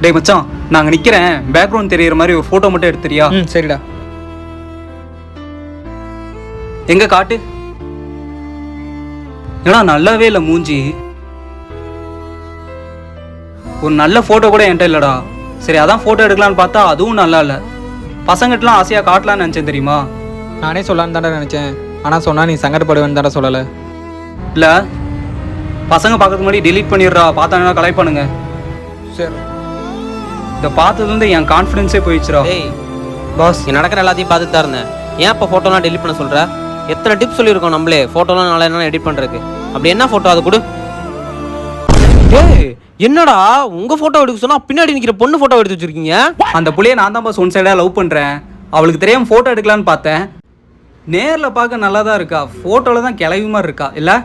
டேய் மச்சான், நாங்க நிக்கிறேன், பேக்ரவுண்ட் தெரியற மாதிரி ஒரு போட்டோ மட்டும் எடுத்துறியா? சரிடா. எங்க காட்டு. ஏன்னா நல்லாவே இல்லை மூஞ்சி. ஒரு நல்ல போட்டோ கூட என்கிட்ட இல்லடா. சரி அதான் போட்டோ எடுக்கலான்னு பார்த்தா அதுவும் நல்லா இல்லை. பசங்கிட்டலாம் ஆசையா காட்டலான்னு நினைச்சேன் தெரியுமா? நானே சொல்லலான்னு தானே நினச்சேன். ஆனால் சொன்னா நீ சங்கடப்படுவேன்னு தானே சொல்லலை. இல்லை, பசங்க பார்க்கறதுக்கு முன்னாடி டெலீட் பண்ணிடுறா, பார்த்தாங்கன்னா கலைப்பானுங்க. சரி. இதை பார்த்ததுலேருந்து என் கான்ஃபிடென்ஸே போயிடுச்சுடா. ஏய் பாஸ், இங்கே நடக்கிற எல்லாத்தையும் பார்த்துட்டு தான் இருந்தேன். ஏன் இப்போ ஃபோட்டோலாம் டெலிட் பண்ண சொல்கிற? எத்தனை டிப்ஸ் சொல்லியிருக்கோம் நம்மளே ஃபோட்டோலாம் நாளை என்ன எடிட் பண்ணுறதுக்கு. அப்படி என்ன ஃபோட்டோ அது கொடு. ஏய் என்னடா உங்கள் ஃபோட்டோ எடுக்க சொன்னால் பின்னாடி நிற்கிற பொண்ணு ஃபோட்டோ எடுத்து வச்சுருக்கீங்க? அந்த புள்ளைய நான் தான் பாஸ் ஒன் சைடாக லவ் பண்ணுறேன். அவளுக்கு தெரியாம ஃபோட்டோ எடுக்கலான்னு பார்த்தேன். நேரில் பார்க்க நல்லா தான் இருக்கா, ஃபோட்டோவில் தான் கிளவி மாதிரி இருக்கா இல்லை?